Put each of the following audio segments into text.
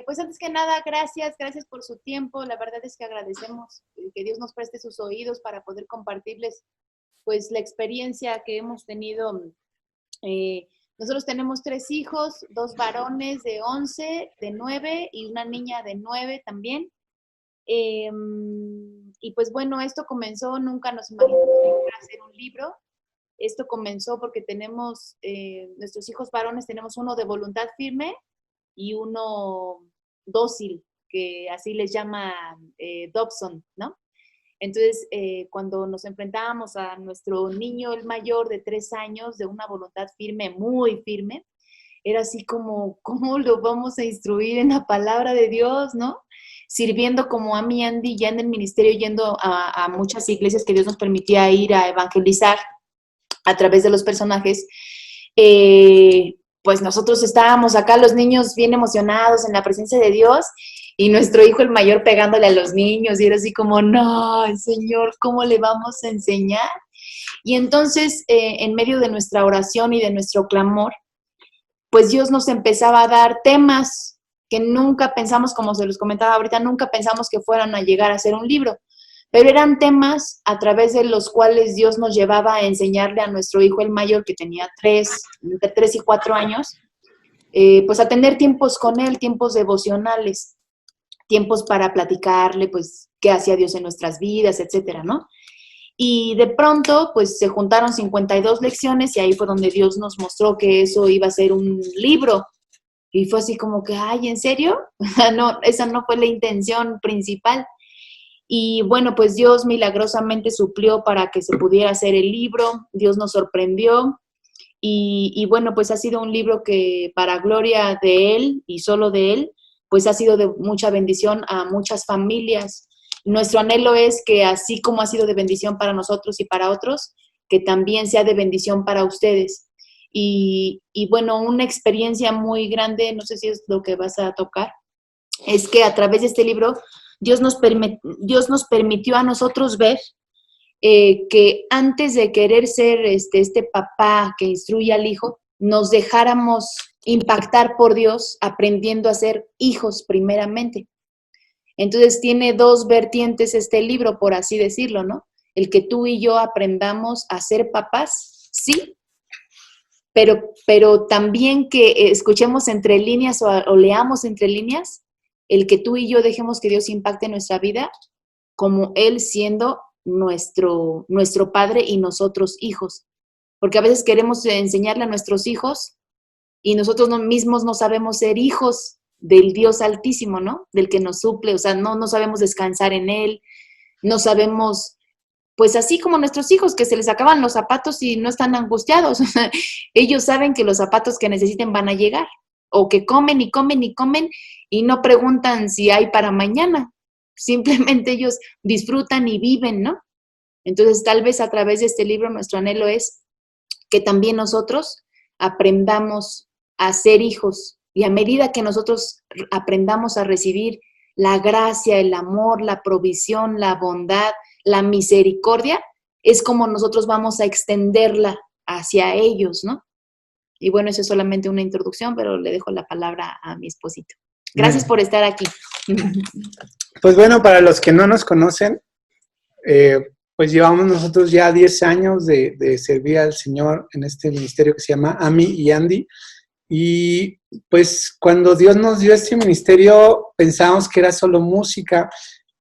Pues antes que nada, gracias por su tiempo. La verdad es que agradecemos que Dios nos preste sus oídos para poder compartirles pues la experiencia que hemos tenido. Eh, Nosotros tenemos 3 hijos, 2 varones de 11, de 9 y una niña de 9 también. Eh, y pues bueno, esto comenzó, nunca nos imaginamos que iba a hacer un libro. Esto comenzó porque tenemos, nuestros hijos varones, tenemos uno de voluntad firme y uno dócil, que así les llama Dobson, ¿no? Entonces, cuando nos enfrentábamos a nuestro niño, el mayor de 3 años, de una voluntad firme, muy firme, era así como, ¿cómo lo vamos a instruir en la palabra de Dios, no? Sirviendo como Ami y Andy ya en el ministerio, yendo a muchas iglesias que Dios nos permitía ir a evangelizar a través de los personajes, pues nosotros estábamos acá, los niños bien emocionados en la presencia de Dios, y nuestro hijo el mayor pegándole a los niños, y era así como, no, Señor, ¿cómo le vamos a enseñar? Y entonces, en medio de nuestra oración y de nuestro clamor, pues Dios nos empezaba a dar temas que nunca pensamos, como se los comentaba ahorita, nunca pensamos que fueran a llegar a ser un libro, pero eran temas a través de los cuales Dios nos llevaba a enseñarle a nuestro hijo el mayor, que tenía entre 3 y 4 años, pues a tener tiempos con él, tiempos devocionales, tiempos para platicarle, pues, qué hacía Dios en nuestras vidas, etcétera, ¿no? Y de pronto, pues, se juntaron 52 lecciones y ahí fue donde Dios nos mostró que eso iba a ser un libro. Y fue así como que, ay, ¿en serio? No, esa no fue la intención principal. Y bueno, pues Dios milagrosamente suplió para que se pudiera hacer el libro. Dios nos sorprendió. Y bueno, pues ha sido un libro que para gloria de Él y solo de Él, pues ha sido de mucha bendición a muchas familias. Nuestro anhelo es que así como ha sido de bendición para nosotros y para otros, que también sea de bendición para ustedes. Y bueno, una experiencia muy grande, no sé si es lo que vas a tocar, es que a través de este libro Dios nos permitió a nosotros ver que antes de querer ser este papá que instruye al hijo, nos dejáramos impactar por Dios aprendiendo a ser hijos primeramente. Entonces tiene dos vertientes este libro, por así decirlo, ¿no? El que tú y yo aprendamos a ser papás, sí, pero también que escuchemos entre líneas o leamos entre líneas, el que tú y yo dejemos que Dios impacte nuestra vida como Él siendo nuestro padre y nosotros hijos. Porque a veces queremos enseñarle a nuestros hijos y nosotros mismos no sabemos ser hijos del Dios Altísimo, ¿no? Del que nos suple, o sea, no sabemos descansar en Él, no sabemos, pues así como nuestros hijos, que se les acaban los zapatos y no están angustiados. Ellos saben que los zapatos que necesiten van a llegar, o que comen y comen y comen y no preguntan si hay para mañana. Simplemente ellos disfrutan y viven, ¿no? Entonces, tal vez a través de este libro nuestro anhelo es que también nosotros aprendamos a ser hijos, y a medida que nosotros aprendamos a recibir la gracia, el amor, la provisión, la bondad, la misericordia, es como nosotros vamos a extenderla hacia ellos, ¿no? Y bueno, eso es solamente una introducción, pero le dejo la palabra a mi esposito. Gracias por estar aquí. Pues bueno, para los que no nos conocen, pues llevamos nosotros ya 10 años de servir al Señor en este ministerio que se llama Ami y Andy. Y pues cuando Dios nos dio este ministerio pensábamos que era solo música,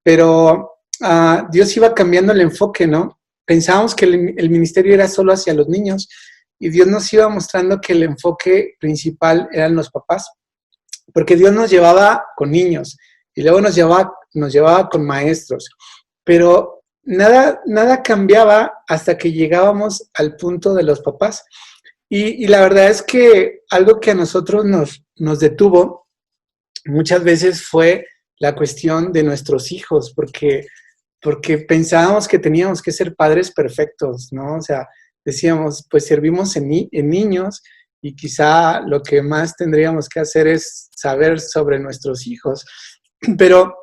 pero Dios iba cambiando el enfoque, ¿no? Pensábamos que el ministerio era solo hacia los niños y Dios nos iba mostrando que el enfoque principal eran los papás, porque Dios nos llevaba con niños y luego nos llevaba con maestros, pero nada cambiaba hasta que llegábamos al punto de los papás. Y la verdad es que algo que a nosotros nos detuvo muchas veces fue la cuestión de nuestros hijos, porque pensábamos que teníamos que ser padres perfectos, ¿no? O sea, decíamos, pues servimos en niños y quizá lo que más tendríamos que hacer es saber sobre nuestros hijos. Pero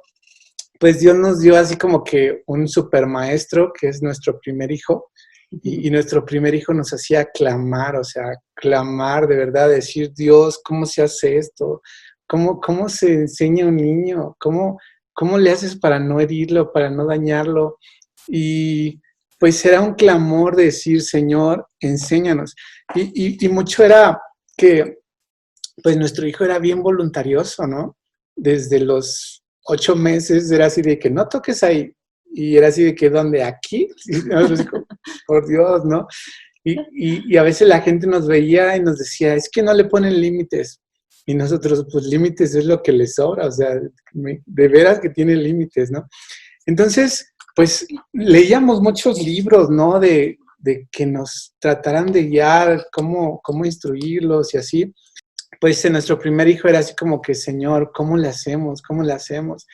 pues Dios nos dio así como que un super maestro, que es nuestro primer hijo, y nuestro primer hijo nos hacía clamar, o sea, clamar de verdad, decir, Dios, ¿cómo se hace esto? ¿Cómo se enseña a un niño? ¿Cómo le haces para no herirlo, para no dañarlo? Y pues era un clamor de decir, Señor, enséñanos. Y mucho era que pues nuestro hijo era bien voluntarioso, ¿no? Desde los 8 meses era así de que no toques ahí. Y era así de que, ¿dónde? ¿Aquí? Y nosotros como, por Dios, ¿no? Y a veces la gente nos veía y nos decía, es que no le ponen límites. Y nosotros, pues límites es lo que les sobra, o sea, de veras que tiene límites, ¿no? Entonces, pues leíamos muchos libros, ¿no? De que nos trataran de guiar, cómo instruirlos y así. Pues en nuestro primer hijo era así como que, Señor, ¿cómo le hacemos? ¿Cómo le hacemos?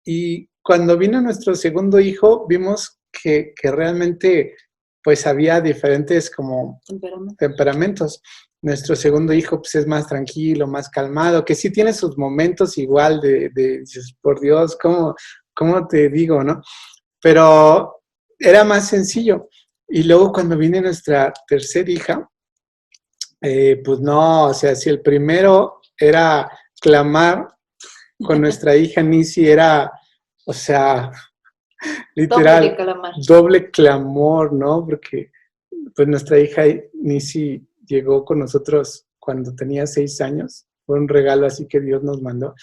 Y cuando vino nuestro segundo hijo, vimos que realmente pues había diferentes como temperamentos. Nuestro segundo hijo pues es más tranquilo, más calmado, que sí tiene sus momentos igual dices, por Dios, ¿cómo te digo, no? Pero era más sencillo. Y luego cuando vine nuestra tercera hija, pues no, o sea, si el primero era clamar con nuestra hija Nisi, era, o sea, literal, doble clamor, ¿no? Porque pues nuestra hija Nisi llegó con nosotros cuando tenía 6 años, fue un regalo así que Dios nos mandó.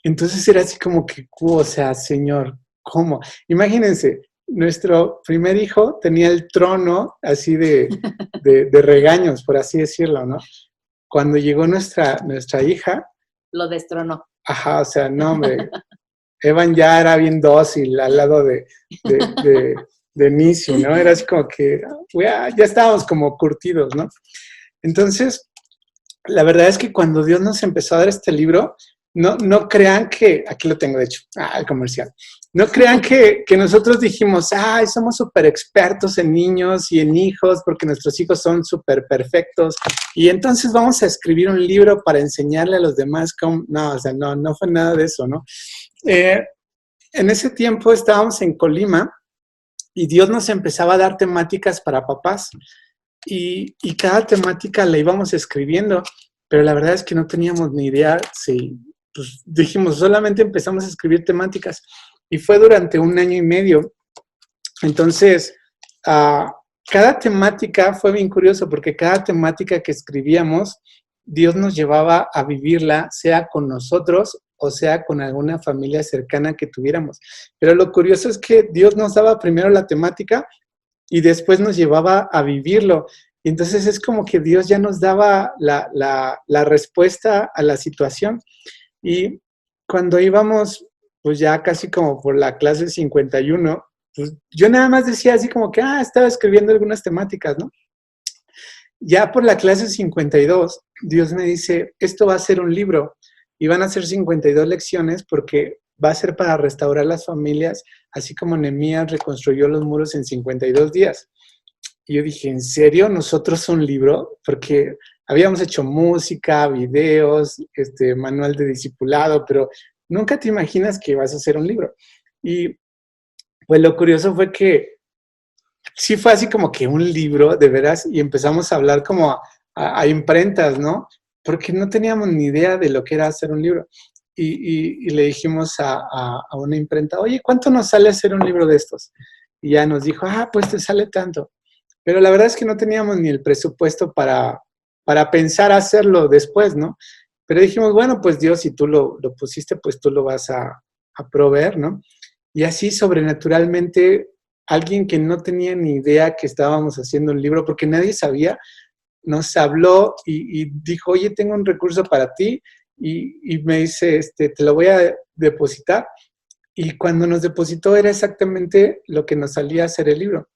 Entonces era así como que, o sea, Señor, ¿cómo? Imagínense, nuestro primer hijo tenía el trono así de regaños, por así decirlo, ¿no? Cuando llegó nuestra hija, lo destronó. Ajá, o sea, no, hombre, Evan ya era bien dócil al lado de Nisi, ¿no? Era así como que ya estábamos como curtidos, ¿no? Entonces, la verdad es que cuando Dios nos empezó a dar este libro, no crean que, aquí lo tengo de hecho, el comercial, no crean que nosotros dijimos, somos súper expertos en niños y en hijos porque nuestros hijos son súper perfectos y entonces vamos a escribir un libro para enseñarle a los demás cómo, no, o sea, no fue nada de eso, ¿no? En ese tiempo estábamos en Colima y Dios nos empezaba a dar temáticas para papás y cada temática la íbamos escribiendo, pero la verdad es que no teníamos ni idea si, pues dijimos, solamente empezamos a escribir temáticas y fue durante 1 año y medio. Entonces, cada temática fue bien curioso porque cada temática que escribíamos, Dios nos llevaba a vivirla, sea con nosotros o sea con alguna familia cercana que tuviéramos. Pero lo curioso es que Dios nos daba primero la temática y después nos llevaba a vivirlo. Y entonces es como que Dios ya nos daba la respuesta a la situación. Y cuando íbamos, pues ya casi como por la clase 51, pues yo nada más decía así como que, estaba escribiendo algunas temáticas, ¿no? Ya por la clase 52, Dios me dice, esto va a ser un libro y van a ser 52 lecciones porque va a ser para restaurar las familias, así como Nehemías reconstruyó los muros en 52 días. Y yo dije, ¿en serio? ¿Nosotros un libro? Porque habíamos hecho música, videos, manual de discipulado, pero nunca te imaginas que vas a hacer un libro. Y pues lo curioso fue que sí fue así como que un libro, de veras, y empezamos a hablar como a imprentas, ¿no? Porque no teníamos ni idea de lo que era hacer un libro. Y le dijimos a una imprenta, oye, ¿cuánto nos sale hacer un libro de estos? Y ya nos dijo, pues te sale tanto. Pero la verdad es que no teníamos ni el presupuesto para pensar hacerlo después, ¿no? Pero dijimos, bueno, pues Dios, si tú lo pusiste, pues tú lo vas a proveer, ¿no? Y así sobrenaturalmente, alguien que no tenía ni idea que estábamos haciendo un libro, porque nadie sabía, nos habló y dijo, oye, tengo un recurso para ti, y me dice, te lo voy a depositar. Y cuando nos depositó era exactamente lo que nos salía a hacer el libro.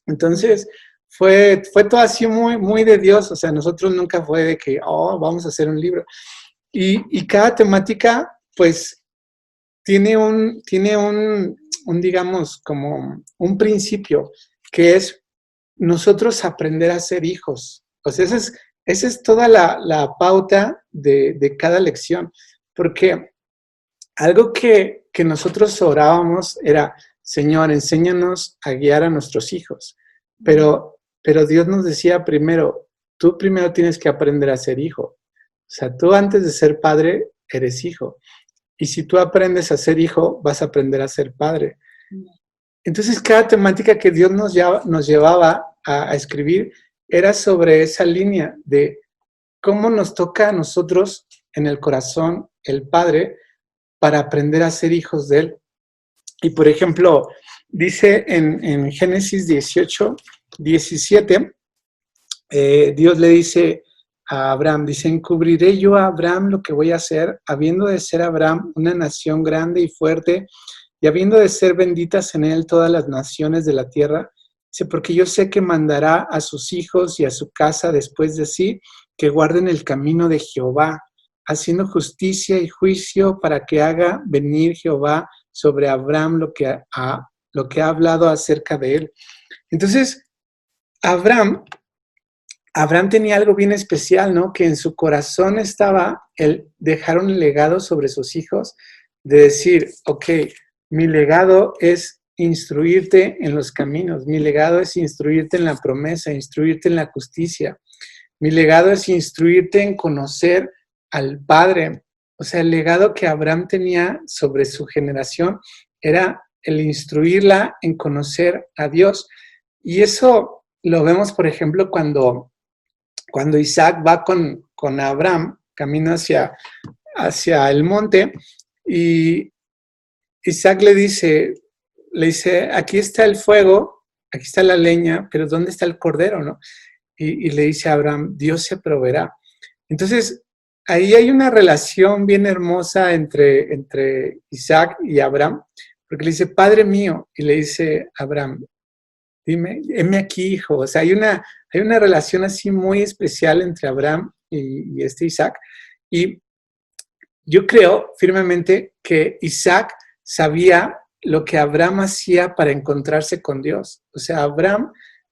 Entonces, fue todo así muy, muy de Dios. O sea, nosotros nunca fue de que, vamos a hacer un libro. Y cada temática, pues, tiene un, digamos, como un principio, que es nosotros aprender a ser hijos. O sea, esa es toda la pauta de cada lección. Porque algo que nosotros orábamos era, Señor, enséñanos a guiar a nuestros hijos. Pero Dios nos decía primero, tú primero tienes que aprender a ser hijo. O sea, tú antes de ser padre, eres hijo. Y si tú aprendes a ser hijo, vas a aprender a ser padre. Entonces, cada temática que Dios nos llevaba a escribir era sobre esa línea de cómo nos toca a nosotros en el corazón el Padre para aprender a ser hijos de Él. Y, por ejemplo, dice en Génesis 18, 17, Dios le dice a Abraham, dice, encubriré yo a Abraham lo que voy a hacer, habiendo de ser Abraham una nación grande y fuerte, y habiendo de ser benditas en él todas las naciones de la tierra. Dice, porque yo sé que mandará a sus hijos y a su casa después de sí, que guarden el camino de Jehová, haciendo justicia y juicio para que haga venir Jehová sobre Abraham lo que ha hablado acerca de él. Entonces, Abraham tenía algo bien especial, ¿no? Que en su corazón estaba el dejar un legado sobre sus hijos, de decir, ok, mi legado es instruirte en los caminos, mi legado es instruirte en la promesa, instruirte en la justicia, mi legado es instruirte en conocer al Padre. O sea, el legado que Abraham tenía sobre su generación era el instruirla en conocer a Dios. Y eso lo vemos, por ejemplo, cuando Isaac va con Abraham, camino hacia el monte, y Isaac le dice, aquí está el fuego, aquí está la leña, pero ¿dónde está el cordero, no? Y le dice a Abraham, Dios se proveerá. Entonces, ahí hay una relación bien hermosa entre Isaac y Abraham, porque le dice, Padre mío, y le dice a Abraham, dime, heme aquí, hijo. O sea, hay una relación así muy especial entre Abraham y Isaac. Y yo creo firmemente que Isaac sabía lo que Abraham hacía para encontrarse con Dios. O sea, Abraham,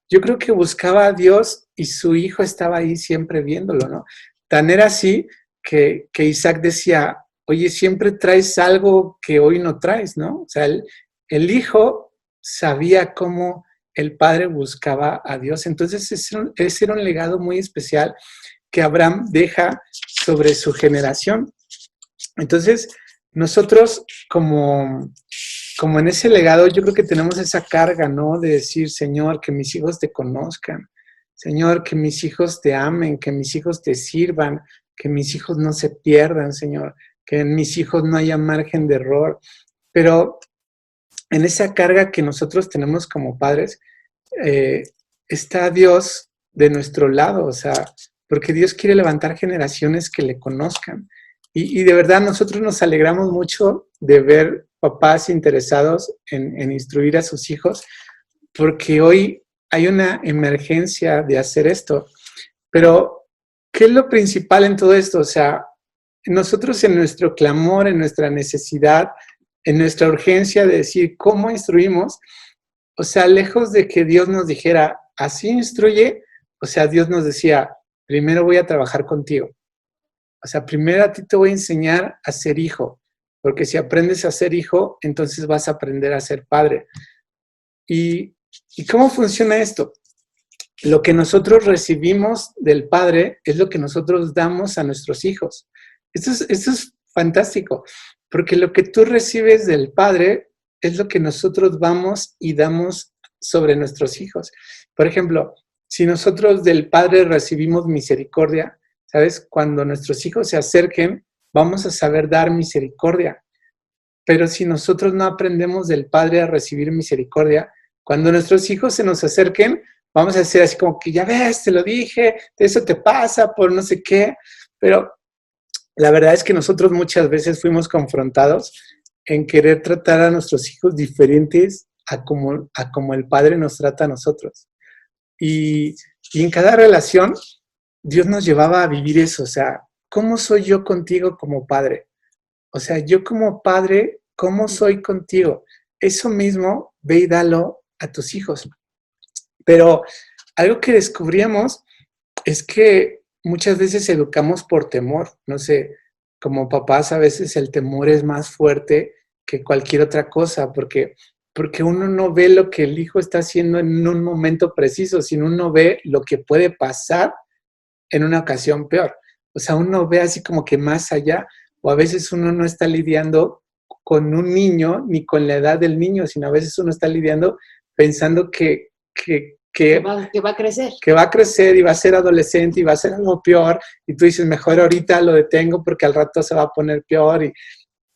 yo creo que buscaba a Dios y su hijo estaba ahí siempre viéndolo, ¿no? Tan era así que Isaac decía, oye, siempre traes algo que hoy no traes, ¿no? O sea, el hijo sabía cómo el padre buscaba a Dios. Entonces, ese era un legado muy especial que Abraham deja sobre su generación. Entonces, nosotros como en ese legado, yo creo que tenemos esa carga, ¿no? De decir, Señor, que mis hijos te conozcan. Señor, que mis hijos te amen, que mis hijos te sirvan, que mis hijos no se pierdan, Señor, que en mis hijos no haya margen de error. Pero en esa carga que nosotros tenemos como padres, está Dios de nuestro lado, o sea, porque Dios quiere levantar generaciones que le conozcan. Y de verdad nosotros nos alegramos mucho de ver papás interesados en instruir a sus hijos, porque hoy hay una emergencia de hacer esto. Pero, ¿qué es lo principal en todo esto? O sea, nosotros en nuestro clamor, en nuestra necesidad, en nuestra urgencia de decir cómo instruimos, o sea, lejos de que Dios nos dijera, así instruye, o sea, Dios nos decía, primero voy a trabajar contigo. O sea, primero a ti te voy a enseñar a ser hijo, porque si aprendes a ser hijo, entonces vas a aprender a ser padre. ¿Y cómo funciona esto? Lo que nosotros recibimos del Padre es lo que nosotros damos a nuestros hijos. Esto es fantástico, porque lo que tú recibes del Padre es lo que nosotros vamos y damos sobre nuestros hijos. Por ejemplo, si nosotros del Padre recibimos misericordia, ¿sabes? Cuando nuestros hijos se acerquen, vamos a saber dar misericordia. Pero si nosotros no aprendemos del Padre a recibir misericordia, cuando nuestros hijos se nos acerquen, vamos a decir así como que, ya ves, te lo dije, eso te pasa por no sé qué. Pero la verdad es que nosotros muchas veces fuimos confrontados en querer tratar a nuestros hijos diferentes a como el Padre nos trata a nosotros. Y en cada relación, Dios nos llevaba a vivir eso. O sea, ¿cómo soy yo contigo como padre? O sea, yo como padre, ¿cómo soy contigo? Eso mismo, ve y dalo a tus hijos. Pero algo que descubríamos es que muchas veces educamos por temor. No sé, como papás a veces el temor es más fuerte que cualquier otra cosa, porque uno no ve lo que el hijo está haciendo en un momento preciso, sino uno ve lo que puede pasar en una ocasión peor. O sea, uno ve así como que más allá, o a veces uno no está lidiando con un niño ni con la edad del niño, sino a veces uno está lidiando pensando Que va a crecer. que va a crecer y va a ser adolescente y va a ser algo peor, y tú dices, mejor ahorita lo detengo porque al rato se va a poner peor,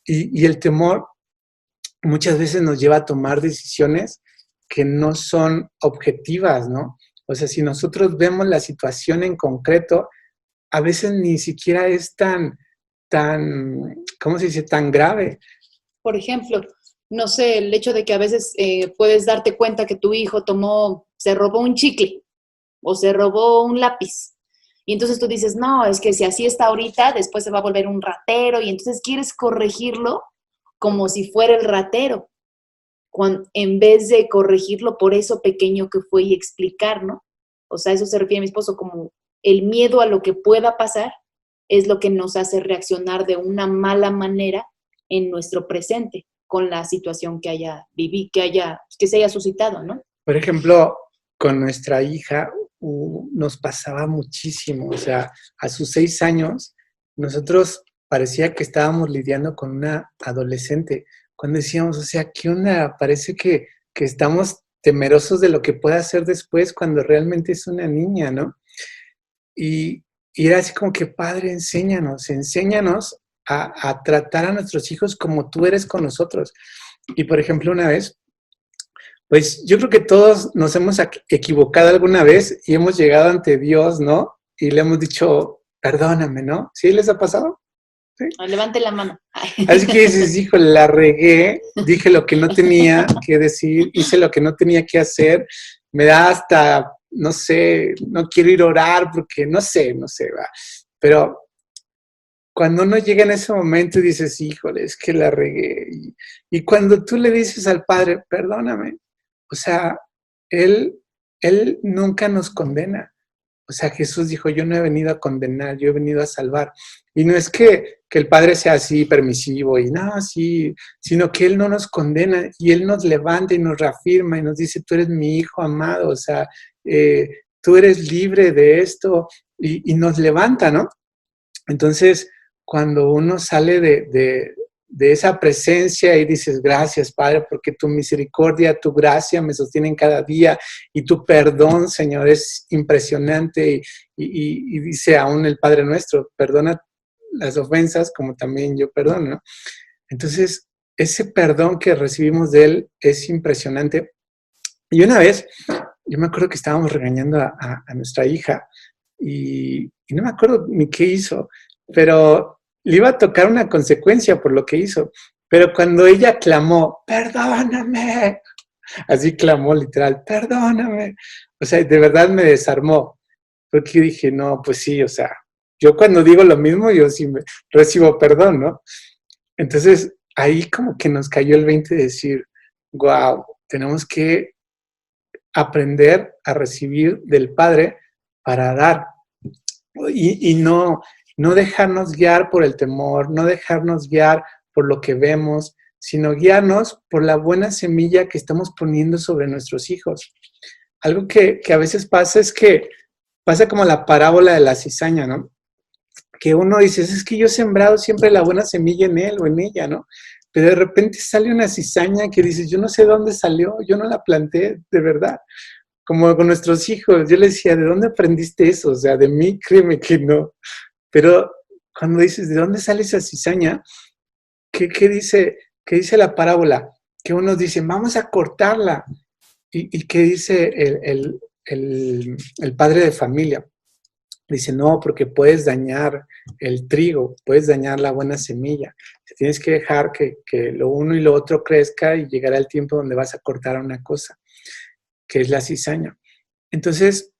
y el temor muchas veces nos lleva a tomar decisiones que no son objetivas, ¿no? O sea, si nosotros vemos la situación en concreto, a veces ni siquiera es ¿cómo se dice?, tan grave. Por ejemplo, no sé, el hecho de que a veces puedes darte cuenta que tu hijo se robó un chicle o se robó un lápiz. Y entonces tú dices, no, es que si así está ahorita, después se va a volver un ratero, y entonces quieres corregirlo como si fuera el ratero, en vez de corregirlo por eso pequeño que fue y explicar, ¿no? O sea, eso se refiere a mi esposo, como el miedo a lo que pueda pasar es lo que nos hace reaccionar de una mala manera en nuestro presente con la situación que que se haya suscitado, ¿no? Por ejemplo, con nuestra hija nos pasaba muchísimo, o sea, a sus 6 años, nosotros parecía que estábamos lidiando con una adolescente, cuando decíamos, o sea, ¿qué onda? Parece que estamos temerosos de lo que pueda hacer después cuando realmente es una niña, ¿no? Y era así como que, padre, enséñanos a tratar a nuestros hijos como tú eres con nosotros. Y por ejemplo, una vez, pues yo creo que todos nos hemos equivocado alguna vez y hemos llegado ante Dios, ¿no? Y le hemos dicho, perdóname, ¿no? ¿Sí les ha pasado? ¿Sí? Levante la mano. Así que dices, hijo, la regué, dije lo que no tenía que decir, hice lo que no tenía que hacer, me da hasta, no sé, no quiero ir a orar porque no sé, va. Pero cuando uno llega en ese momento y dices, híjole, es que la regué. Y cuando tú le dices al Padre, perdóname, o sea, él nunca nos condena. O sea, Jesús dijo, yo no he venido a condenar, yo he venido a salvar. Y no es que el Padre sea así permisivo y no, sí, sino que Él no nos condena y Él nos levanta y nos reafirma y nos dice, tú eres mi hijo amado, o sea, tú eres libre de esto y nos levanta, ¿no? Entonces, cuando uno sale de esa presencia y dices, gracias, Padre, porque tu misericordia, tu gracia me sostienen cada día y tu perdón, Señor, es impresionante. Y dice aún el Padre nuestro, perdona las ofensas como también yo perdono, ¿no? Entonces, ese perdón que recibimos de Él es impresionante. Y una vez, yo me acuerdo que estábamos regañando a nuestra hija y no me acuerdo ni qué hizo, pero le iba a tocar una consecuencia por lo que hizo. Pero cuando ella clamó, perdóname, así clamó literal, perdóname. O sea, de verdad me desarmó, porque dije, no, pues sí, o sea, yo cuando digo lo mismo, yo sí recibo perdón, ¿no? Entonces, ahí como que nos cayó el 20 de decir, wow, tenemos que aprender a recibir del Padre para dar. Y no dejarnos guiar por el temor, no dejarnos guiar por lo que vemos, sino guiarnos por la buena semilla que estamos poniendo sobre nuestros hijos. Algo que a veces pasa es que pasa como la parábola de la cizaña, ¿no? Que uno dice, es que yo he sembrado siempre la buena semilla en él o en ella, ¿no? Pero de repente sale una cizaña que dices, yo no sé dónde salió, yo no la planté, de verdad. Como con nuestros hijos, yo les decía, ¿de dónde aprendiste eso? O sea, de mí, créeme que no. Pero cuando dices, ¿de dónde sale esa cizaña? ¿Qué dice la parábola? Que unos dicen, vamos a cortarla. ¿Y qué dice el padre de familia? Dice, no, porque puedes dañar el trigo, puedes dañar la buena semilla. Tienes que dejar que lo uno y lo otro crezca y llegará el tiempo donde vas a cortar una cosa, que es la cizaña. Entonces,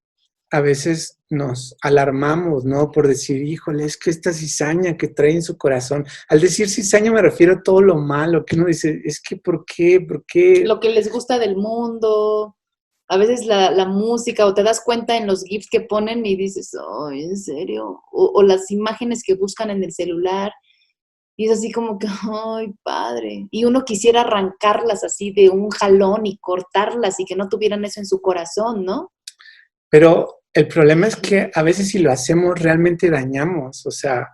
a veces nos alarmamos, ¿no? Por decir, híjole, es que esta cizaña que trae en su corazón. Al decir cizaña me refiero a todo lo malo, que uno dice, es que ¿por qué? ¿Por qué? Lo que les gusta del mundo, a veces la música, o te das cuenta en los GIFs que ponen y dices, ay, ¿en serio? O las imágenes que buscan en el celular, y es así como que, ay, padre. Y uno quisiera arrancarlas así de un jalón y cortarlas y que no tuvieran eso en su corazón, ¿no? Pero el problema es que a veces si lo hacemos realmente dañamos, o sea,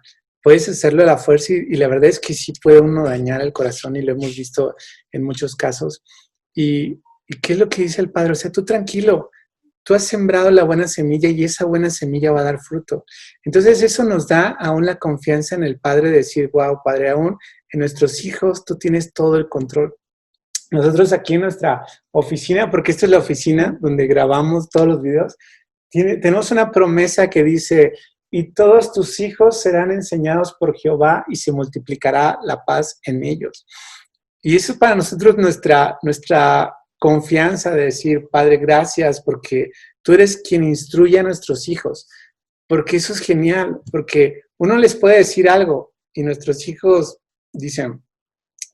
puedes hacerlo a la fuerza y la verdad es que sí puede uno dañar el corazón y lo hemos visto en muchos casos. ¿Y qué es lo que dice el Padre? O sea, tú tranquilo, tú has sembrado la buena semilla y esa buena semilla va a dar fruto. Entonces eso nos da aún la confianza en el Padre de decir, wow, Padre, aún en nuestros hijos tú tienes todo el control. Nosotros aquí en nuestra oficina, porque esta es la oficina donde grabamos todos los videos, tenemos una promesa que dice, y todos tus hijos serán enseñados por Jehová y se multiplicará la paz en ellos. Y eso para nosotros nuestra confianza de decir, Padre, gracias porque tú eres quien instruye a nuestros hijos. Porque eso es genial, porque uno les puede decir algo y nuestros hijos dicen,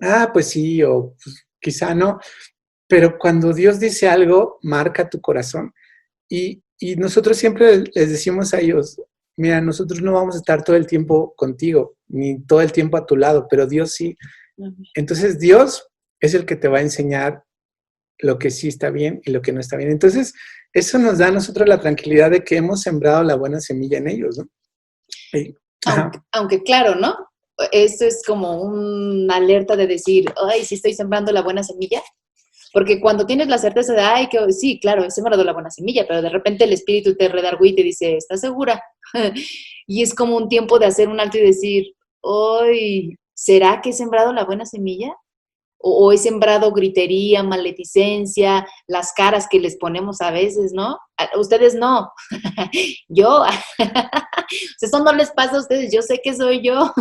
ah, pues sí, o pues, quizá no. Pero cuando Dios dice algo, marca tu corazón. Y nosotros siempre les decimos a ellos, mira, nosotros no vamos a estar todo el tiempo contigo, ni todo el tiempo a tu lado, pero Dios sí. Entonces Dios es el que te va a enseñar lo que sí está bien y lo que no está bien. Entonces eso nos da a nosotros la tranquilidad de que hemos sembrado la buena semilla en ellos, ¿no? Aunque claro, ¿no? Esto es como una alerta de decir, ay, sí estoy sembrando la buena semilla. Porque cuando tienes la certeza de, ay, que sí, claro, he sembrado la buena semilla, pero de repente el espíritu te redarguye y te dice, ¿estás segura? Y es como un tiempo de hacer un alto y decir, ay, ¿será que he sembrado la buena semilla? O he sembrado gritería, maledicencia, las caras que les ponemos a veces, ¿no? Ustedes no, yo, o sea, eso no les pasa a ustedes, yo sé que soy yo,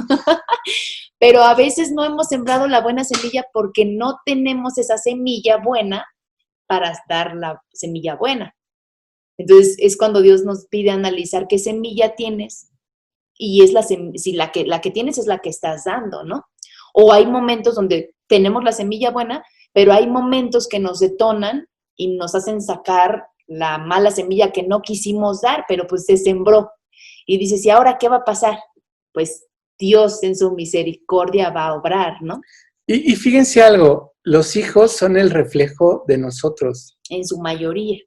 pero a veces no hemos sembrado la buena semilla porque no tenemos esa semilla buena para dar la semilla buena. Entonces es cuando Dios nos pide analizar qué semilla tienes y es si la que tienes es la que estás dando, ¿no? O hay momentos donde tenemos la semilla buena, pero hay momentos que nos detonan y nos hacen sacar la mala semilla que no quisimos dar, pero pues se sembró. Y dices, ¿y ahora qué va a pasar? Pues Dios en su misericordia va a obrar, ¿no? Y fíjense algo, los hijos son el reflejo de nosotros. En su mayoría.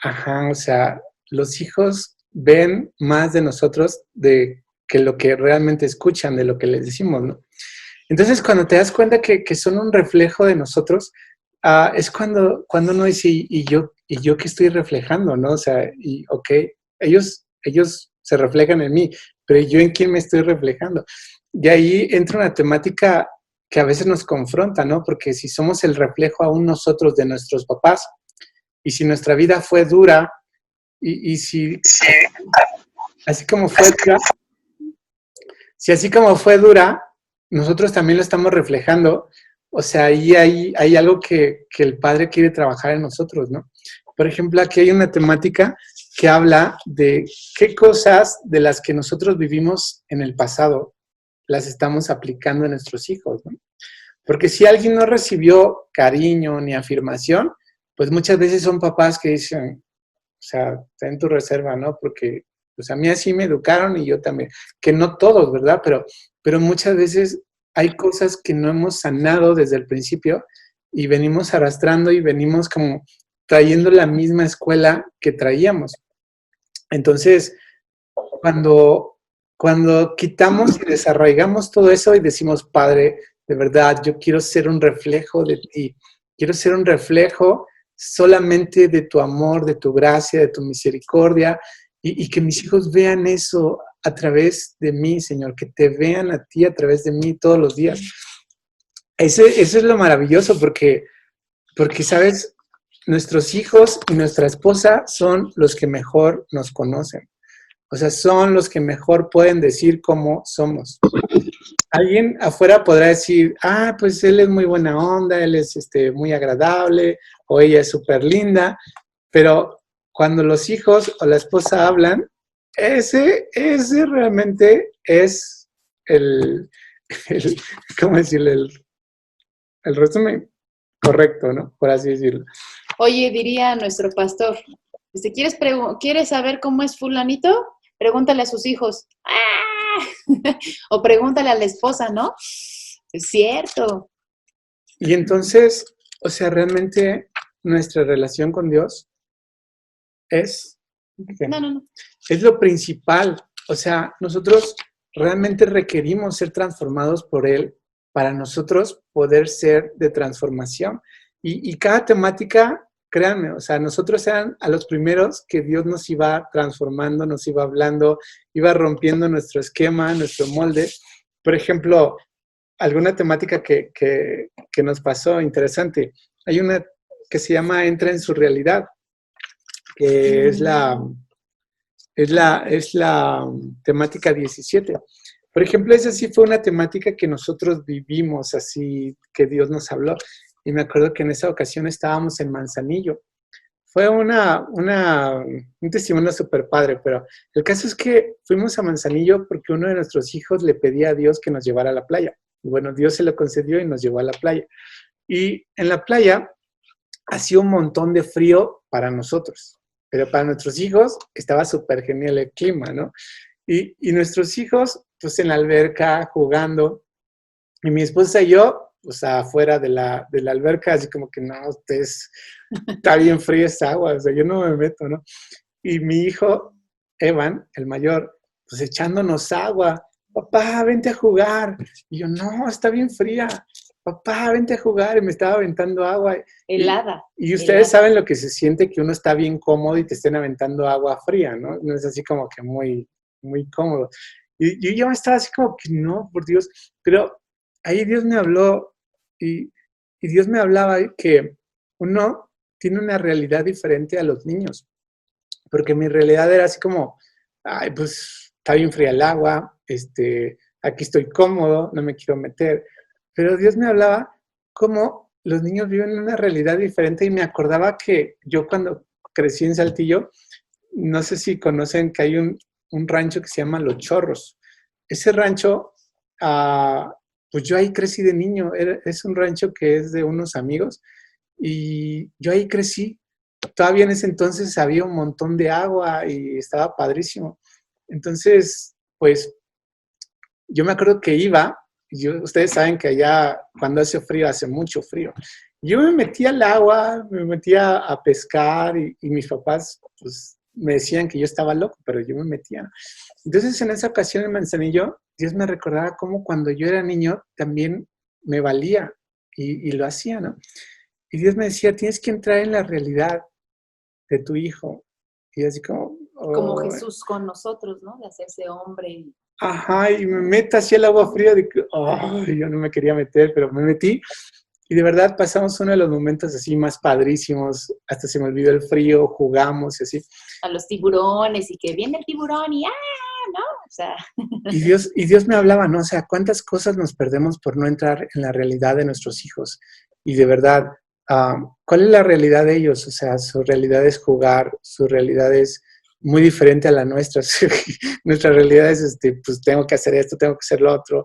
Ajá, o sea, los hijos ven más de nosotros que lo que realmente escuchan, de lo que les decimos, ¿no? Entonces, cuando te das cuenta que son un reflejo de nosotros, es cuando uno dice, ¿y yo qué estoy reflejando, no? O sea, ok, ellos se reflejan en mí, pero ¿yo en quién me estoy reflejando? Y ahí entra una temática que a veces nos confronta, ¿no? Porque si somos el reflejo aún nosotros de nuestros papás, y si nuestra vida fue dura, y si así como fue dura, si así como fue dura, nosotros también lo estamos reflejando, o sea, ahí hay algo que el Padre quiere trabajar en nosotros, ¿no? Por ejemplo, aquí hay una temática que habla de qué cosas de las que nosotros vivimos en el pasado las estamos aplicando a nuestros hijos, ¿no? Porque si alguien no recibió cariño ni afirmación, pues muchas veces son papás que dicen, o sea, ten tu reserva, ¿no? Porque pues a mí así me educaron y yo también. Que no todos, ¿verdad? Pero muchas veces hay cosas que no hemos sanado desde el principio y venimos arrastrando y venimos como trayendo la misma escuela que traíamos. Entonces, cuando quitamos y desarraigamos todo eso y decimos, Padre, de verdad, yo quiero ser un reflejo de ti, quiero ser un reflejo solamente de tu amor, de tu gracia, de tu misericordia, y que mis hijos vean eso a través de mí, Señor, que te vean a ti a través de mí todos los días. Eso es lo maravilloso, porque, ¿sabes? Nuestros hijos y nuestra esposa son los que mejor nos conocen. O sea, son los que mejor pueden decir cómo somos. Alguien afuera podrá decir, pues él es muy buena onda, él es muy agradable, o ella es súper linda, pero cuando los hijos o la esposa hablan, ese realmente es ¿cómo decirle? El resumen correcto, ¿no? Por así decirlo. Oye, diría nuestro pastor, ¿quieres saber cómo es fulanito? Pregúntale a sus hijos. O pregúntale a la esposa, ¿no? Es cierto. Y entonces, o sea, realmente nuestra relación con Dios es No. es lo principal. O sea, nosotros realmente requerimos ser transformados por Él para nosotros poder ser de transformación. Y cada temática, créanme, o sea, nosotros eran a los primeros que Dios nos iba transformando, nos iba hablando, iba rompiendo nuestro esquema, nuestro molde. Por ejemplo, alguna temática que nos pasó interesante. Hay una que se llama Entra en su realidad, que es la temática 17. Por ejemplo, esa sí fue una temática que nosotros vivimos, así que Dios nos habló. Y me acuerdo que en esa ocasión estábamos en Manzanillo. Fue un testimonio súper padre, pero el caso es que fuimos a Manzanillo porque uno de nuestros hijos le pedía a Dios que nos llevara a la playa. Y bueno, Dios se lo concedió y nos llevó a la playa. Y en la playa hacía un montón de frío para nosotros, pero para nuestros hijos estaba súper genial el clima, ¿no? Y nuestros hijos, pues en la alberca jugando, y mi esposa y yo, pues afuera de la alberca, así como que no, está bien fría esta agua, o sea, yo no me meto, ¿no? Y mi hijo, Evan, el mayor, pues echándonos agua, papá, vente a jugar. Y yo, no, está bien fría, papá, vente a jugar, y me estaba aventando agua. Helada. Y ustedes saben lo que se siente que uno está bien cómodo y te estén aventando agua fría, ¿no? No es así como que muy, muy cómodo. Y yo estaba así como que no, por Dios. Pero ahí Dios me habló y Dios me hablaba que uno tiene una realidad diferente a los niños. Porque mi realidad era así como, ay, pues está bien fría el agua, aquí estoy cómodo, no me quiero meter. Pero Dios me hablaba como los niños viven una realidad diferente y me acordaba que yo cuando crecí en Saltillo, no sé si conocen que hay un rancho que se llama Los Chorros. Ese rancho, pues yo ahí crecí de niño, es un rancho que es de unos amigos y yo ahí crecí. Todavía en ese entonces había un montón de agua y estaba padrísimo. Entonces, pues yo me acuerdo que iba, ustedes saben que allá cuando hace frío, hace mucho frío. Yo me metía al agua, me metía a pescar y mis papás pues me decían que yo estaba loco, pero yo me metía. Entonces en esa ocasión en Manzanillo, Dios me recordaba cómo cuando yo era niño también me valía y lo hacía, ¿no? Y Dios me decía, tienes que entrar en la realidad de tu hijo. Y así como... Como Jesús con nosotros, ¿no? De hacerse hombre. Ajá, y me meto así el agua fría, de que, yo no me quería meter, pero me metí. Y de verdad pasamos uno de los momentos así más padrísimos. Hasta se me olvidó el frío, jugamos y así. A los tiburones y que viene el tiburón y ¿no? O sea. Y Dios me hablaba, ¿no? O sea, cuántas cosas nos perdemos por no entrar en la realidad de nuestros hijos. Y de verdad, ¿cuál es la realidad de ellos? O sea, su realidad es jugar, su realidad es muy diferente a la nuestra. Nuestra realidad es, pues tengo que hacer esto, tengo que hacer lo otro,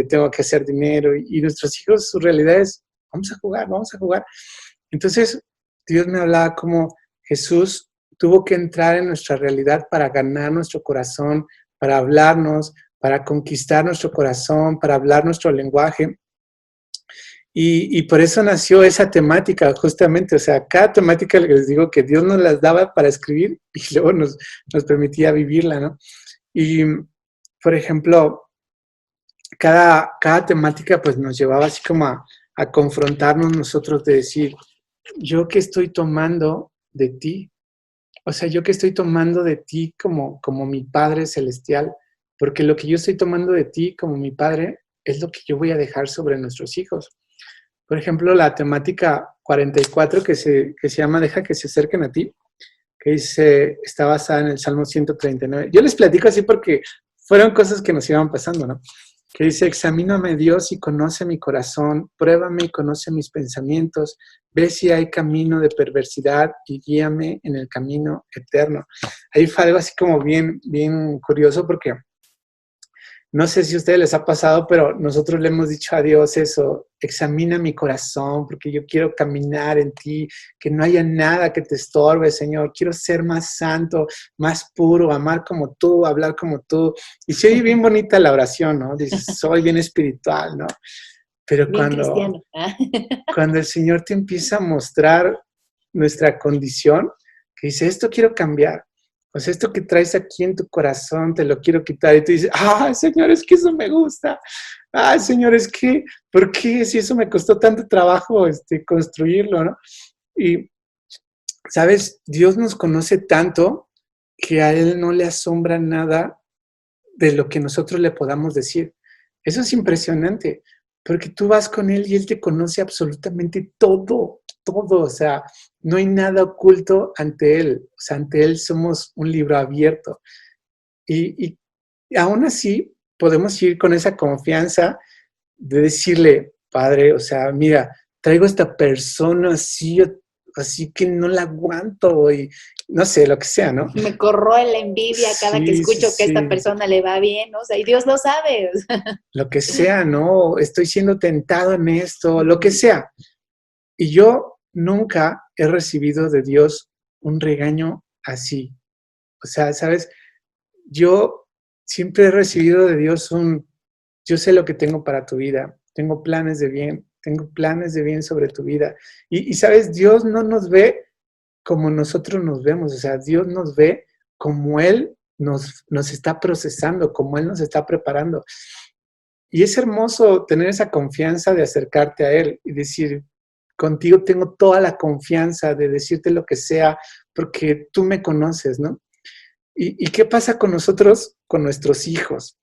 tengo que hacer dinero. Y nuestros hijos, su realidad es, vamos a jugar, vamos a jugar. Entonces, Dios me hablaba como Jesús tuvo que entrar en nuestra realidad para ganar nuestro corazón, para hablarnos, para conquistar nuestro corazón, para hablar nuestro lenguaje. Y por eso nació esa temática, justamente. O sea, cada temática les digo que Dios nos las daba para escribir y luego nos permitía vivirla, ¿no? Y, por ejemplo, cada temática pues nos llevaba así como a confrontarnos nosotros de decir, ¿yo qué estoy tomando de ti? O sea, ¿yo qué estoy tomando de ti como mi Padre Celestial? Porque lo que yo estoy tomando de ti como mi Padre es lo que yo voy a dejar sobre nuestros hijos. Por ejemplo, la temática 44 que se llama Deja que se acerquen a ti, que está basada en el Salmo 139. Yo les platico así porque fueron cosas que nos iban pasando, ¿no? Que dice, examíname Dios y conoce mi corazón, pruébame y conoce mis pensamientos, ve si hay camino de perversidad y guíame en el camino eterno. Ahí fue algo así como bien, bien curioso porque no sé si a ustedes les ha pasado, pero nosotros le hemos dicho a Dios eso, examina mi corazón porque yo quiero caminar en ti, que no haya nada que te estorbe, Señor. Quiero ser más santo, más puro, amar como tú, hablar como tú. Y se oye bien bonita la oración, ¿no? Dices, soy bien espiritual, ¿no? Pero bien cristiano. Cuando el Señor te empieza a mostrar nuestra condición, que dice, esto quiero cambiar. pues esto que traes aquí en tu corazón te lo quiero quitar. Y tú dices, Señor, es que eso me gusta. Señor, es que, ¿por qué? Si eso me costó tanto trabajo construirlo, ¿no? Y, ¿sabes? Dios nos conoce tanto que a Él no le asombra nada de lo que nosotros le podamos decir. Eso es impresionante, porque tú vas con Él y Él te conoce absolutamente todo, todo. O sea, no hay nada oculto ante Él. O sea, ante Él somos un libro abierto. Y aún así podemos ir con esa confianza de decirle, Padre, o sea, mira, traigo a esta persona así que no la aguanto y no sé, lo que sea, ¿no? Me corroe la envidia cada que Sí, sí, escucho que a esta sí. persona le va bien, ¿no? O sea, y Dios lo sabe. O sea. Lo que sea, ¿no? Estoy siendo tentado en esto, lo que sea. Y yo nunca he recibido de Dios un regaño así. O sea, ¿sabes? Yo siempre he recibido de Dios yo sé lo que tengo para tu vida, tengo planes de bien sobre tu vida. Y ¿sabes? Dios no nos ve como nosotros nos vemos, o sea, Dios nos ve como Él nos está procesando, como Él nos está preparando. Y es hermoso tener esa confianza de acercarte a Él y decir, contigo tengo toda la confianza de decirte lo que sea, porque tú me conoces, ¿no? ¿Y qué pasa con nosotros, con nuestros hijos?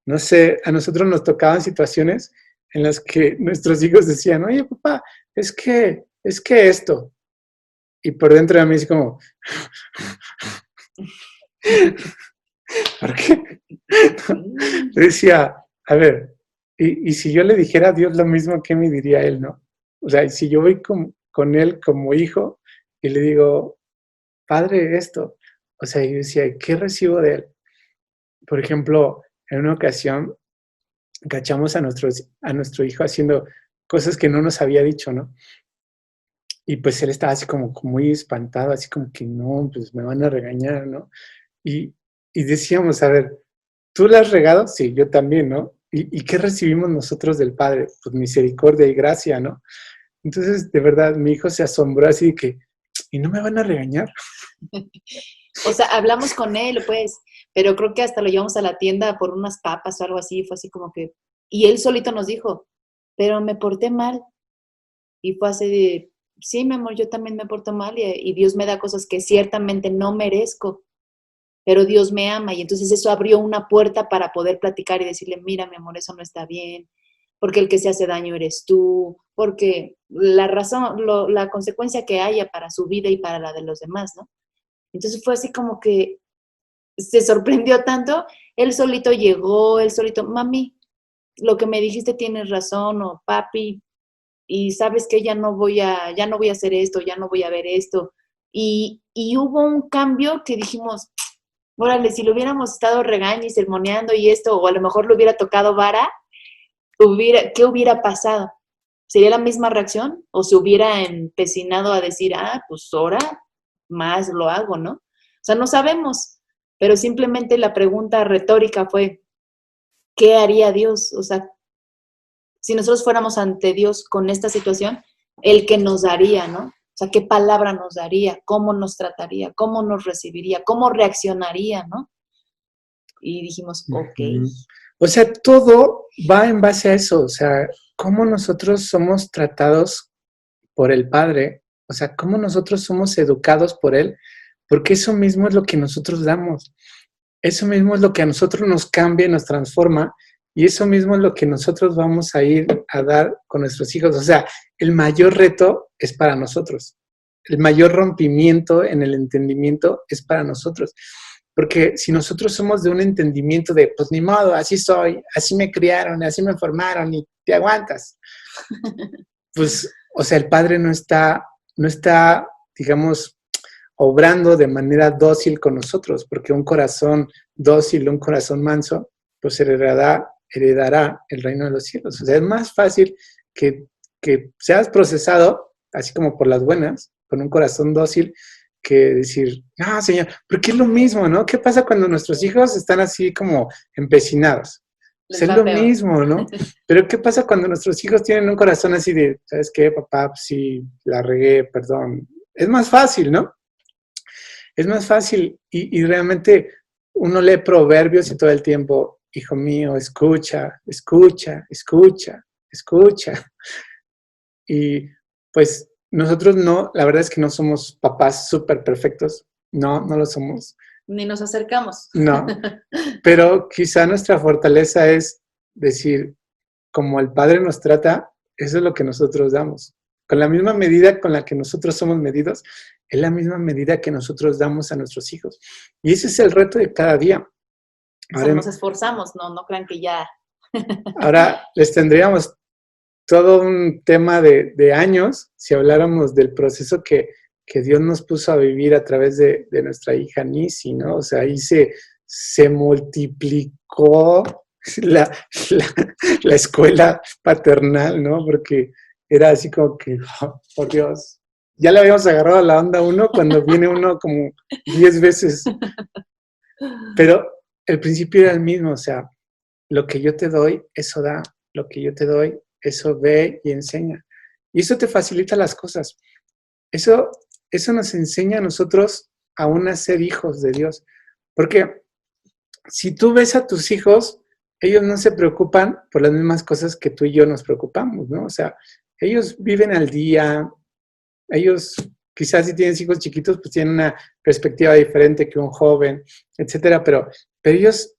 No sé, a nosotros nos tocaban situaciones en las que nuestros hijos decían, oye, papá, es que esto. Y por dentro de mí es como, ¿por qué? Decía, a ver, y si yo le dijera a Dios lo mismo, ¿qué me diría Él, no? O sea, si yo voy con Él como hijo y le digo, Padre, esto, o sea, yo decía, ¿qué recibo de Él? Por ejemplo, en una ocasión cachamos a nuestro hijo haciendo cosas que no nos había dicho, ¿no? Y pues él estaba así como muy espantado, así como que no, pues me van a regañar, ¿no? Y, y decíamos, a ver, ¿tú la has regado? Sí, yo también, ¿no? ¿Y qué recibimos nosotros del Padre? Pues misericordia y gracia, ¿no? Entonces, de verdad, mi hijo se asombró así de que, ¿y no me van a regañar? O sea, hablamos con él, pues, pero creo que hasta lo llevamos a la tienda por unas papas o algo así, fue así como que, y él solito nos dijo, pero me porté mal. Y fue así de, sí, mi amor, yo también me porto mal y Dios me da cosas que ciertamente no merezco, pero Dios me ama. Y entonces eso abrió una puerta para poder platicar y decirle, mira, mi amor, eso no está bien, porque el que se hace daño eres tú, porque la razón, la consecuencia que haya para su vida y para la de los demás, ¿no? Entonces fue así como que se sorprendió tanto, él solito llegó, él solito, mami, lo que me dijiste tienes razón, o papi, y sabes que ya no voy a hacer esto, ya no voy a ver esto. Y hubo un cambio que dijimos, órale, si lo hubiéramos estado regañando y sermoneando y esto, o a lo mejor le hubiera tocado vara, ¿qué hubiera pasado? ¿Sería la misma reacción? ¿O se hubiera empecinado a decir, pues ahora más lo hago, ¿no? O sea, no sabemos, pero simplemente la pregunta retórica fue, ¿qué haría Dios? O sea, si nosotros fuéramos ante Dios con esta situación, el que nos daría, ¿no? O sea, qué palabra nos daría, cómo nos trataría, cómo nos recibiría, cómo reaccionaría, ¿no? Y dijimos, ok. O sea, todo va en base a eso, o sea, cómo nosotros somos tratados por el Padre, o sea, cómo nosotros somos educados por Él, porque eso mismo es lo que nosotros damos, eso mismo es lo que a nosotros nos cambia y nos transforma, y eso mismo es lo que nosotros vamos a ir a dar con nuestros hijos. O sea, el mayor reto es para nosotros, el mayor rompimiento en el entendimiento es para nosotros. Porque si nosotros somos de un entendimiento de, pues ni modo, así soy, así me criaron, así me formaron y te aguantas, pues, o sea, el padre no está, digamos, obrando de manera dócil con nosotros, porque un corazón dócil, un corazón manso, pues heredará el reino de los cielos. O sea, es más fácil que seas procesado, así como por las buenas, con un corazón dócil, que decir, Señor, porque es lo mismo, ¿no? ¿Qué pasa cuando nuestros hijos están así como empecinados? Pues es lo mismo, ¿no? Pero ¿qué pasa cuando nuestros hijos tienen un corazón así de, ¿sabes qué, papá? Pues sí, la regué, perdón. Es más fácil, ¿no? Es más fácil y realmente uno lee proverbios y todo el tiempo, hijo mío, escucha, escucha, escucha, escucha. Y pues nosotros no, la verdad es que no somos papás súper perfectos, no lo somos, Ni nos acercamos. no, pero quizá nuestra fortaleza es decir, como el Padre nos trata, eso es lo que nosotros damos. Con la misma medida con la que nosotros somos medidos, es la misma medida que nosotros damos a nuestros hijos. Y ese es el reto de cada día. O sea, nos esforzamos, no crean que ya. Ahora les tendríamos todo un tema de años si habláramos del proceso que Dios nos puso a vivir a través de nuestra hija Nisi, ¿no? O sea, ahí se multiplicó la, la escuela paternal, ¿no? Porque era así como que, oh, por Dios, ya le habíamos agarrado la onda a uno cuando viene uno como 10 veces. Pero el principio era el mismo, o sea, lo que yo te doy, eso da, lo que yo te doy, eso ve y enseña. Y eso te facilita las cosas. Eso nos enseña a nosotros aún a ser hijos de Dios. Porque si tú ves a tus hijos, ellos no se preocupan por las mismas cosas que tú y yo nos preocupamos, ¿no? O sea, ellos viven al día, ellos quizás si tienes hijos chiquitos, pues tienen una perspectiva diferente que un joven, etcétera, pero ellos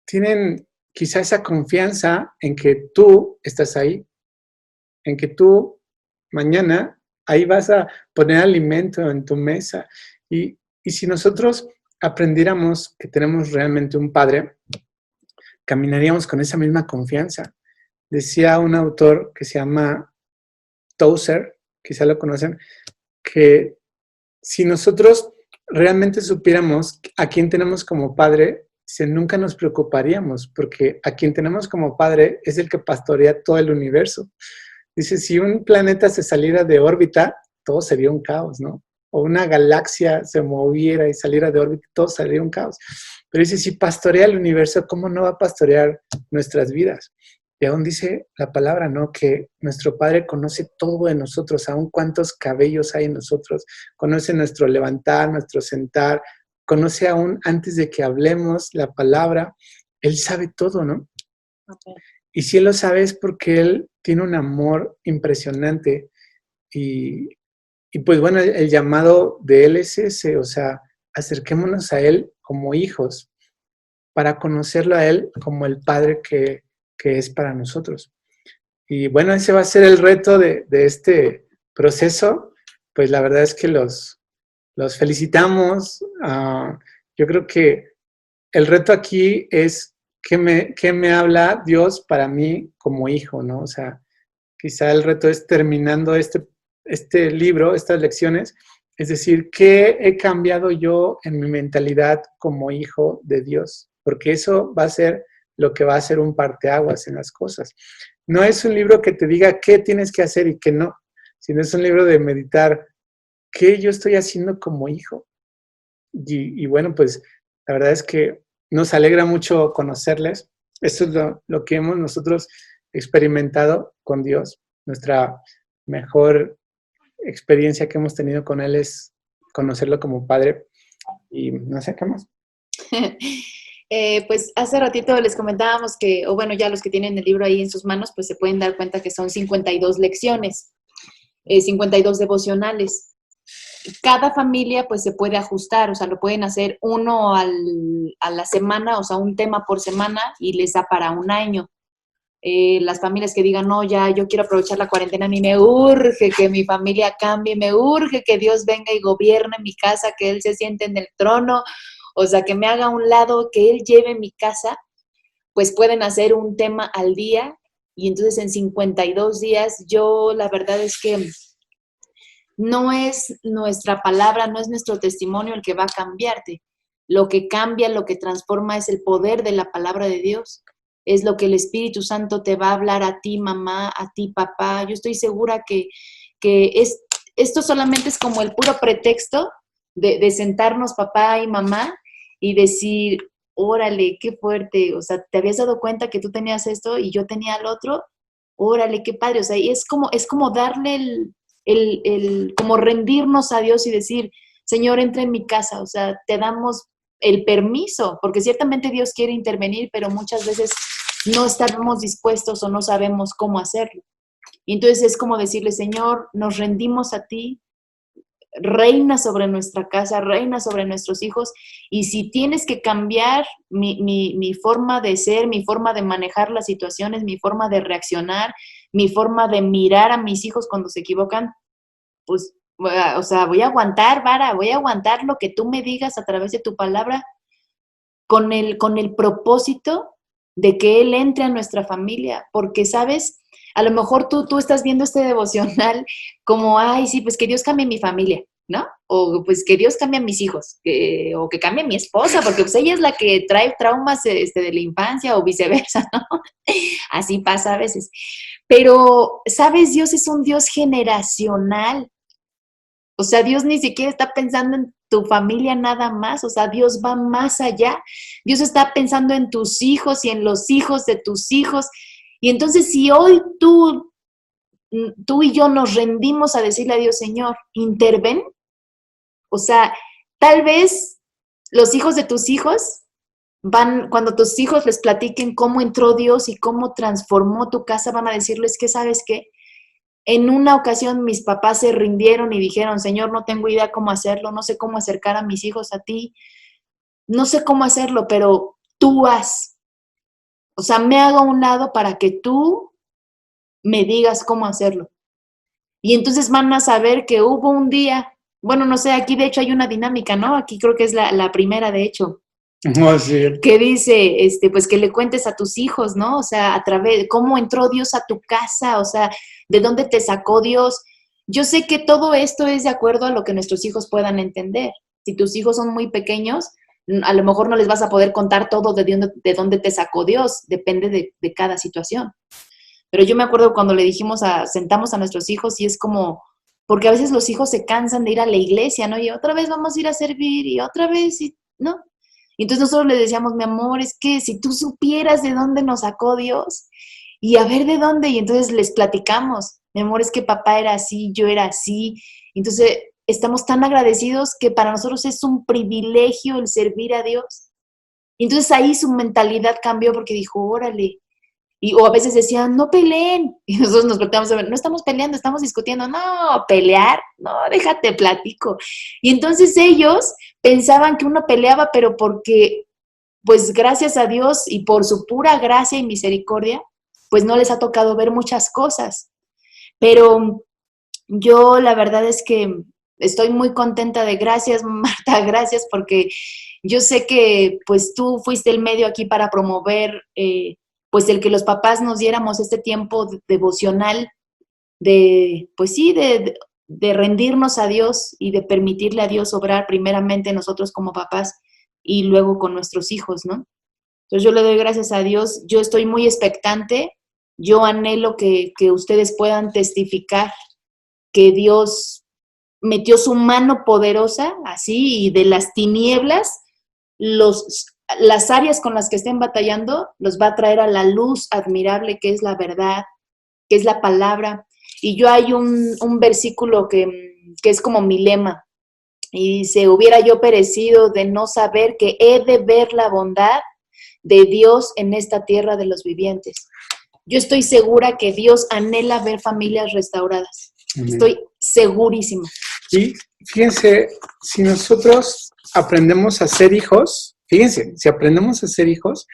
tienen quizá esa confianza en que tú estás ahí, en que tú mañana ahí vas a poner alimento en tu mesa. Y si nosotros aprendiéramos que tenemos realmente un padre, caminaríamos con esa misma confianza. Decía un autor que se llama Tozer, quizá lo conocen, que si nosotros realmente supiéramos a quién tenemos como padre, nunca nos preocuparíamos, porque a quien tenemos como padre es el que pastorea todo el universo. Dice, si un planeta se saliera de órbita, todo sería un caos, ¿no? O una galaxia se moviera y saliera de órbita, todo sería un caos. Pero dice, si pastorea el universo, ¿cómo no va a pastorear nuestras vidas? Y aún dice la palabra, ¿no? Que nuestro Padre conoce todo de nosotros, aún cuántos cabellos hay en nosotros, conoce nuestro levantar, nuestro sentar, conoce aún antes de que hablemos la palabra, Él sabe todo, ¿no? Okay. Y si Él lo sabe es porque Él tiene un amor impresionante y pues bueno, el llamado de Él es ese, o sea, acerquémonos a Él como hijos para conocerlo a Él como el Padre que es para nosotros. Y bueno, ese va a ser el reto de este proceso. Pues la verdad es que los felicitamos. Yo creo que el reto aquí es ¿qué me habla Dios para mí como hijo, ¿no? O sea, quizá el reto es terminando este libro, estas lecciones, es decir, ¿qué he cambiado yo en mi mentalidad como hijo de Dios? Porque eso va a ser lo que va a ser un parteaguas en las cosas. No es un libro que te diga qué tienes que hacer y qué no, sino es un libro de meditar qué yo estoy haciendo como hijo. Y bueno, pues la verdad es que nos alegra mucho conocerles. Esto es lo que hemos nosotros experimentado con Dios. Nuestra mejor experiencia que hemos tenido con Él es conocerlo como Padre. Y no sé qué más. Pues hace ratito les comentábamos que, o bueno, ya los que tienen el libro ahí en sus manos, pues se pueden dar cuenta que son 52 lecciones, 52 devocionales. Cada familia pues se puede ajustar, o sea, lo pueden hacer uno a la semana, o sea, un tema por semana y les da para un año. Las familias que digan, no, ya yo quiero aprovechar la cuarentena, a mí me urge que mi familia cambie, me urge que Dios venga y gobierne mi casa, que Él se siente en el trono, o sea, que me haga a un lado, que Él lleve mi casa, pues pueden hacer un tema al día y entonces en 52 días yo la verdad es que no es nuestra palabra, no es nuestro testimonio el que va a cambiarte. Lo que cambia, lo que transforma es el poder de la palabra de Dios. Es lo que el Espíritu Santo te va a hablar a ti, mamá, a ti, papá. Yo estoy segura que esto solamente es como el puro pretexto de sentarnos papá y mamá y decir, órale, qué fuerte. O sea, ¿te habías dado cuenta que tú tenías esto y yo tenía el otro? Órale, qué padre. O sea, es como darle como rendirnos a Dios y decir, Señor, entra en mi casa, o sea, te damos el permiso, porque ciertamente Dios quiere intervenir, pero muchas veces no estamos dispuestos o no sabemos cómo hacerlo. Y entonces es como decirle, Señor, nos rendimos a ti, reina sobre nuestra casa, reina sobre nuestros hijos, y si tienes que cambiar mi forma de ser, mi forma de manejar las situaciones, mi forma de reaccionar, mi forma de mirar a mis hijos cuando se equivocan, pues, o sea, voy a aguantar, vara, voy a aguantar lo que tú me digas a través de tu palabra con el propósito de que Él entre a nuestra familia, porque, ¿sabes? A lo mejor tú estás viendo este devocional como, ay, sí, pues que Dios cambie mi familia, ¿no? O pues que Dios cambie a mis hijos, o que cambie a mi esposa, porque pues ella es la que trae traumas de la infancia o viceversa, ¿no? Así pasa a veces. Pero, ¿sabes? Dios es un Dios generacional. O sea, Dios ni siquiera está pensando en tu familia nada más, o sea, Dios va más allá. Dios está pensando en tus hijos y en los hijos de tus hijos. Y entonces, si hoy tú y yo nos rendimos a decirle a Dios, Señor, interven, o sea, tal vez los hijos de tus hijos cuando tus hijos les platiquen cómo entró Dios y cómo transformó tu casa, van a decirles que, ¿sabes qué? En una ocasión mis papás se rindieron y dijeron, Señor, no tengo idea cómo hacerlo, no sé cómo acercar a mis hijos a ti, no sé cómo hacerlo, pero tú haz. O sea, me hago a un lado para que tú me digas cómo hacerlo. Y entonces van a saber que hubo un día, bueno, no sé, aquí de hecho hay una dinámica, ¿no? Aquí creo que es la primera, de hecho, No, sí. que dice, pues que le cuentes a tus hijos, ¿no? O sea, a través de cómo entró Dios a tu casa, o sea, de dónde te sacó Dios. Yo sé que todo esto es de acuerdo a lo que nuestros hijos puedan entender. Si tus hijos son muy pequeños, a lo mejor no les vas a poder contar todo de dónde te sacó Dios, depende de cada situación. Pero yo me acuerdo cuando le dijimos, sentamos a nuestros hijos y es como, porque a veces los hijos se cansan de ir a la iglesia, ¿no? Y otra vez vamos a ir a servir y otra vez, ¿no? Y entonces nosotros les decíamos, mi amor, es que si tú supieras de dónde nos sacó Dios y a ver de dónde, y entonces les platicamos, mi amor, es que papá era así, yo era así. Entonces estamos tan agradecidos que para nosotros es un privilegio el servir a Dios. Y entonces ahí su mentalidad cambió porque dijo, órale. O a veces decían, no peleen. Y nosotros nos volteamos a ver, no estamos peleando, estamos discutiendo. No, pelear, no, déjate platico. Y entonces ellos pensaban que uno peleaba, pero porque, pues gracias a Dios y por su pura gracia y misericordia, pues no les ha tocado ver muchas cosas. Pero yo la verdad es que estoy muy contenta gracias, Marta, gracias, porque yo sé que pues tú fuiste el medio aquí para promover pues el que los papás nos diéramos este tiempo devocional pues sí, de rendirnos a Dios y de permitirle a Dios obrar primeramente nosotros como papás y luego con nuestros hijos, ¿no? Entonces yo le doy gracias a Dios, yo estoy muy expectante, yo anhelo que ustedes puedan testificar que Dios metió su mano poderosa, así, y de las tinieblas, las áreas con las que estén batallando, los va a traer a la luz admirable que es la verdad, que es la palabra. Y yo hay un versículo que es como mi lema, y dice, hubiera yo perecido de no saber que he de ver la bondad de Dios en esta tierra de los vivientes. Yo estoy segura que Dios anhela ver familias restauradas. Amén. Estoy segurísima. Y fíjense, si nosotros aprendemos a ser hijos, fíjense, si aprendemos a ser hijos,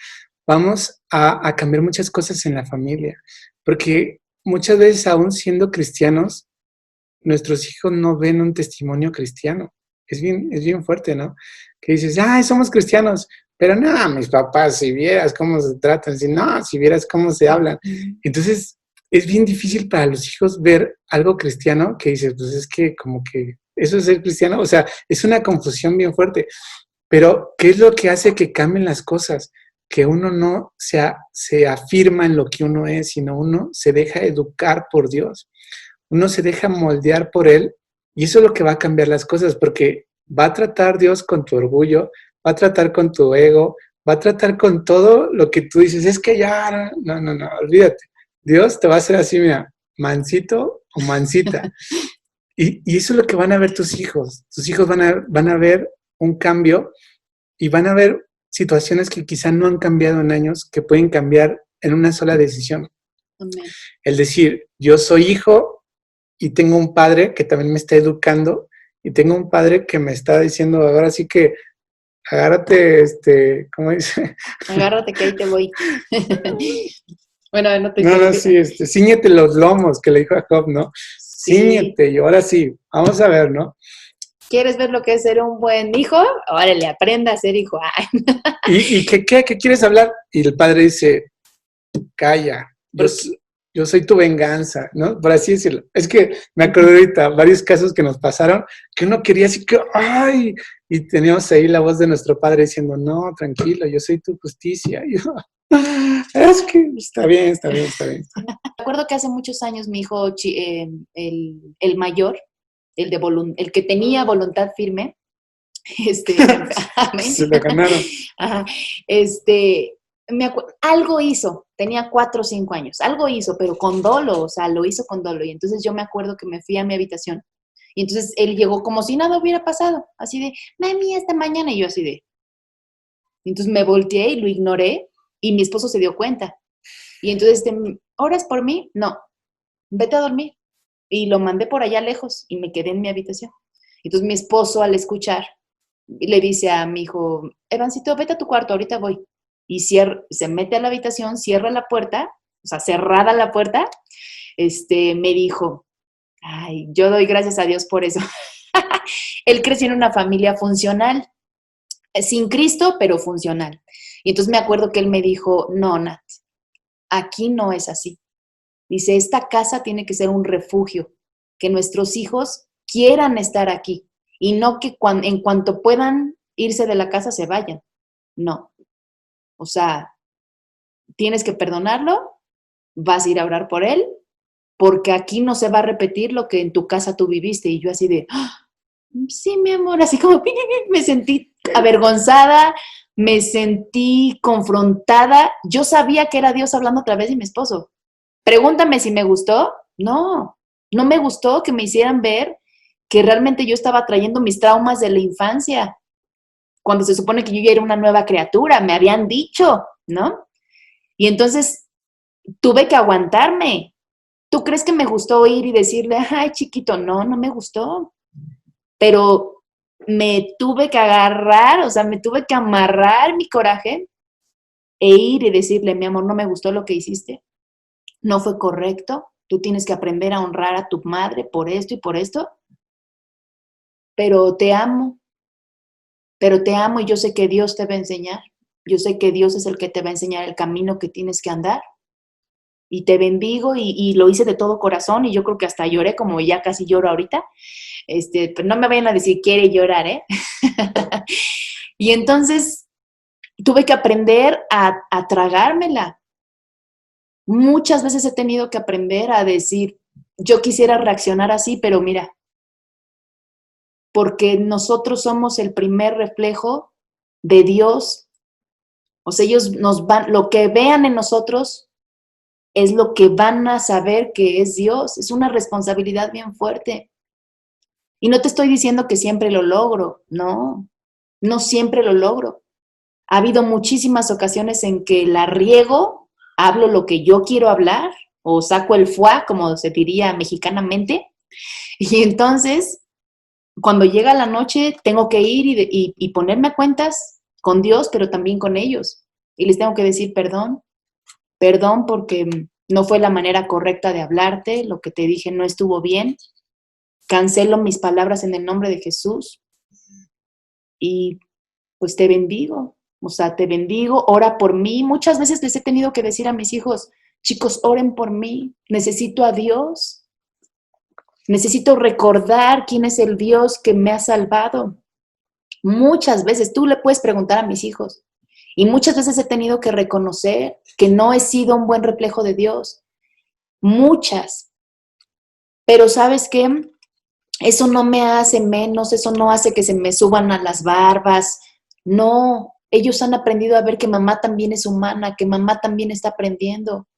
vamos a cambiar muchas cosas en la familia. Porque muchas veces, aún siendo cristianos, nuestros hijos no ven un testimonio cristiano. Es bien fuerte, ¿no? Que dices, ¡ay, somos cristianos! Pero no, mis papás, si vieras cómo se tratan, si vieras cómo se hablan. Entonces, es bien difícil para los hijos ver algo cristiano que dices, pues es que como que eso es ser cristiano. O sea, es una confusión bien fuerte. Pero, ¿qué es lo que hace que cambien las cosas? Que uno no se afirma en lo que uno es, sino uno se deja educar por Dios. Uno se deja moldear por Él y eso es lo que va a cambiar las cosas, porque va a tratar Dios con tu orgullo, va a tratar con tu ego, va a tratar con todo lo que tú dices, es que ya, no, olvídate. Dios te va a hacer así, mira, mansito o mansita. Y eso es lo que van a ver tus hijos. Tus hijos van a ver un cambio y van a ver situaciones que quizá no han cambiado en años, que pueden cambiar en una sola decisión. Amén. El decir, yo soy hijo y tengo un padre que también me está educando y tengo un padre que me está diciendo, ahora sí que agárrate, ¿cómo dice? Agárrate que ahí te voy. Bueno, no te No, quiero. sí, ciñete los lomos, que le dijo a Job, ¿no? Sí. Ciñete, y ahora sí, vamos a ver, ¿no? ¿Quieres ver lo que es ser un buen hijo? Órale, aprenda a ser hijo. Ay, ¿Y qué quieres hablar? Y el padre dice, calla, yo soy tu venganza, ¿no? Por así decirlo. Es que me acuerdo ahorita varios casos que nos pasaron que uno quería así que, ¡ay! Y teníamos ahí la voz de nuestro padre diciendo, no, tranquilo, yo soy tu justicia. Y yo, es que está bien. me acuerdo que hace muchos años mi hijo, el mayor, el que tenía voluntad firme, amén. Se lo ganaron. Ajá, algo hizo, tenía 4 o 5 años, algo hizo, pero con dolo, o sea, lo hizo con dolo. Y entonces yo me acuerdo que me fui a mi habitación y entonces él llegó como si nada hubiera pasado, así de, mami, esta mañana, y yo así de. Y entonces me volteé y lo ignoré y mi esposo se dio cuenta. Y entonces, ¿oras por mí? No, vete a dormir. Y lo mandé por allá lejos y me quedé en mi habitación. Entonces mi esposo al escuchar le dice a mi hijo, Evancito, vete a tu cuarto, ahorita voy. Y se mete a la habitación, cierra la puerta, o sea, cerrada la puerta, me dijo, ay, yo doy gracias a Dios por eso. Él creció en una familia funcional, sin Cristo, pero funcional. Y entonces me acuerdo que él me dijo, no, Nat, aquí no es así. Dice, esta casa tiene que ser un refugio, que nuestros hijos quieran estar aquí y no que en cuanto puedan irse de la casa se vayan. No. O sea, tienes que perdonarlo, vas a ir a orar por él, porque aquí no se va a repetir lo que en tu casa tú viviste. Y yo así de, ¡ah! Sí, mi amor, así como me sentí avergonzada, me sentí confrontada. Yo sabía que era Dios hablando a través de mi esposo. Pregúntame si me gustó. No, no me gustó que me hicieran ver que realmente yo estaba trayendo mis traumas de la infancia, cuando se supone que yo ya era una nueva criatura, me habían dicho, ¿no? Y entonces tuve que aguantarme. ¿Tú crees que me gustó ir y decirle, ay, chiquito? No, no me gustó. Pero me tuve que agarrar, o sea, me tuve que amarrar mi coraje e ir y decirle, mi amor, no me gustó lo que hiciste, no fue correcto, tú tienes que aprender a honrar a tu madre por esto y por esto, pero te amo y yo sé que Dios te va a enseñar, yo sé que Dios es el que te va a enseñar el camino que tienes que andar y te bendigo y lo hice de todo corazón y yo creo que hasta lloré como ya casi lloro ahorita, pero no me vayan a decir quiere llorar, ¿eh? Y entonces tuve que aprender a tragármela. Muchas veces he tenido que aprender a decir, yo quisiera reaccionar así, pero mira, porque nosotros somos el primer reflejo de Dios. O sea, ellos lo que vean en nosotros es lo que van a saber que es Dios. Es una responsabilidad bien fuerte. Y no te estoy diciendo que siempre lo logro, no, no siempre lo logro. Ha habido muchísimas ocasiones en que la riego, hablo lo que yo quiero hablar, o saco el fuá, como se diría mexicanamente, y entonces cuando llega la noche, tengo que ir y ponerme a cuentas con Dios, pero también con ellos. Y les tengo que decir perdón porque no fue la manera correcta de hablarte, lo que te dije no estuvo bien, cancelo mis palabras en el nombre de Jesús y pues te bendigo. O sea, te bendigo, ora por mí. Muchas veces les he tenido que decir a mis hijos, chicos, oren por mí, necesito a Dios. Necesito recordar quién es el Dios que me ha salvado. Muchas veces, tú le puedes preguntar a mis hijos, y muchas veces he tenido que reconocer que no he sido un buen reflejo de Dios. Muchas. Pero ¿sabes qué? Eso no me hace menos, eso no hace que se me suban a las barbas. No, ellos han aprendido a ver que mamá también es humana, que mamá también está aprendiendo,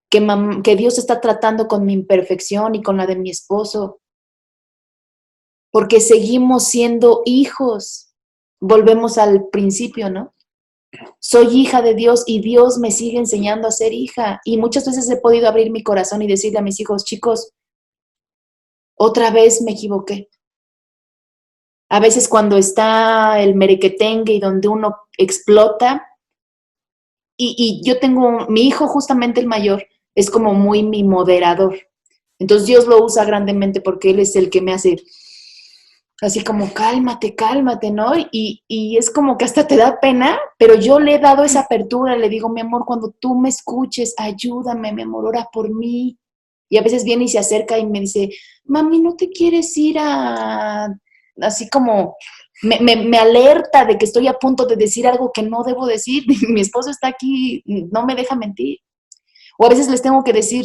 que Dios está tratando con mi imperfección y con la de mi esposo. porque seguimos siendo hijos. Volvemos al principio, ¿no? Soy hija de Dios y Dios me sigue enseñando a ser hija. Y muchas veces he podido abrir mi corazón y decirle a mis hijos, chicos, otra vez me equivoqué. A veces cuando está el merequetengue y donde uno explota, y yo tengo, mi hijo justamente el mayor, es como muy mi moderador. Entonces Dios lo usa grandemente porque Él es el que me hace así como cálmate, cálmate, ¿no? Y es como que hasta te da pena, pero yo le he dado esa apertura, le digo, mi amor, cuando tú me escuches, ayúdame, mi amor, ora por mí. Y a veces viene y se acerca y me dice, mami, ¿no te quieres ir a...? Así como me alerta de que estoy a punto de decir algo que no debo decir. Mi esposo está aquí, no me deja mentir. O a veces les tengo que decir,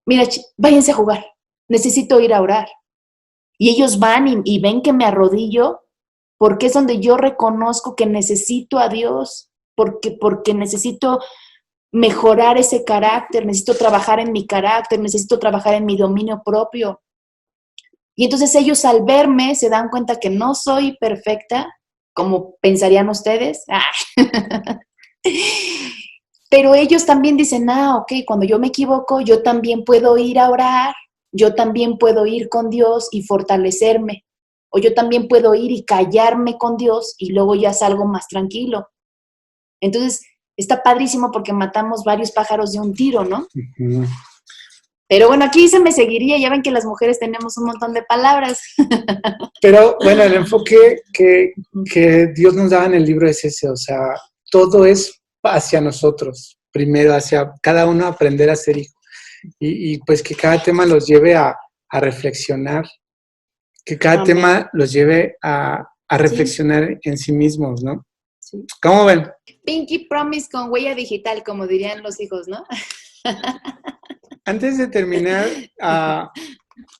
mira, váyanse a jugar, necesito ir a orar. Y ellos van y ven que me arrodillo, porque es donde yo reconozco que necesito a Dios, porque necesito mejorar ese carácter, necesito trabajar en mi carácter, necesito trabajar en mi dominio propio. Y entonces ellos al verme se dan cuenta que no soy perfecta, como pensarían ustedes. Pero ellos también dicen, ok, cuando yo me equivoco, yo también puedo ir a orar, yo también puedo ir con Dios y fortalecerme, o yo también puedo ir y callarme con Dios y luego ya salgo más tranquilo. Entonces, está padrísimo porque matamos varios pájaros de un tiro, ¿no? Uh-huh. Pero bueno, aquí se me seguiría, ya ven que las mujeres tenemos un montón de palabras. Pero bueno, el enfoque que Dios nos daba en el libro es ese, o sea, todo es hacia nosotros, primero hacia cada uno aprender a ser hijo. Y pues que cada tema los lleve a reflexionar, que cada Amén. tema los lleve a reflexionar en sí mismos, ¿no? Sí. ¿Cómo ven? Pinky Promise con huella digital, como dirían los hijos, ¿no? Antes de terminar,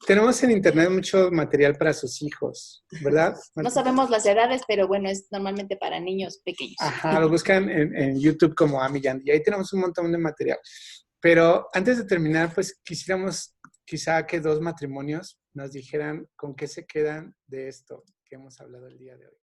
tenemos en internet mucho material para sus hijos, ¿verdad? No sabemos las edades, pero bueno, es normalmente para niños pequeños. Ajá, lo buscan en YouTube como Ami Yandy. Ahí tenemos un montón de material. Pero antes de terminar, pues quisiéramos quizá que dos matrimonios nos dijeran con qué se quedan de esto que hemos hablado el día de hoy.